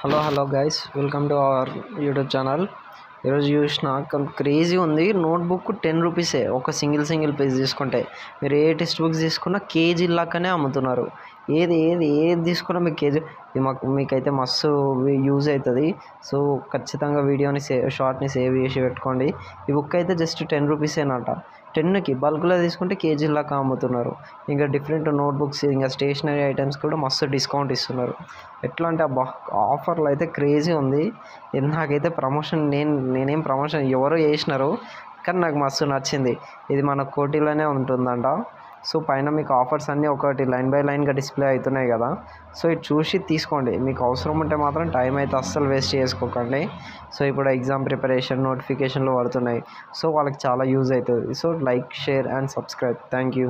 Hello guys, welcome to our YouTube channel. ఈరోజు చూసిన crazy ఉంది. నోట్బుక్ 10 రూపీసే. ఒక సింగిల్ పేజ్ తీసుకుంటే మీరు ఏ టెక్స్ట్ బుక్స్ తీసుకున్నా కేజీ లాగానే అమ్ముతున్నారు. ఏది తీసుకున్నా మీకు కేజీ. ఇది మీకైతే మస్తు యూజ్ అవుతుంది. సో ఖచ్చితంగా వీడియోని షార్ట్ని సేవ్ చేసి పెట్టుకోండి. ఈ బుక్ అయితే జస్ట్ 10 రూపీసేనట. 10కి బల్క్లో తీసుకుంటే కేజీ లాగా అమ్ముతున్నారు. ఇంకా డిఫరెంట్ నోట్బుక్స్, ఇంకా స్టేషనరీ ఐటమ్స్ కూడా మస్తు డిస్కౌంట్ ఇస్తున్నారు. ఎట్లా అంటే ఆఫర్లు అయితే క్రేజీ ఉంది. నాకైతే ప్రమోషన్ నేనేం ప్రమోషన్ ఎవరో చేసినారు, కానీ నాకు మస్తు నచ్చింది. ఇది మన కోటిలోనే ఉంటుందంట. సో పైన మీకు ఆఫర్స్ అన్నీ ఒకటి లైన్ బై లైన్గా డిస్ప్లే అవుతున్నాయి కదా. సో ఇది చూసి తీసుకోండి. మీకు అవసరం ఉంటే మాత్రం టైం అయితే అస్సలు వేస్ట్ చేసుకోకండి. సో ఇప్పుడు ఎగ్జామ్ ప్రిపరేషన్ నోటిఫికేషన్లు పడుతున్నాయి. సో వాళ్ళకి చాలా యూజ్ అవుతుంది. So like, share and subscribe. Thank you.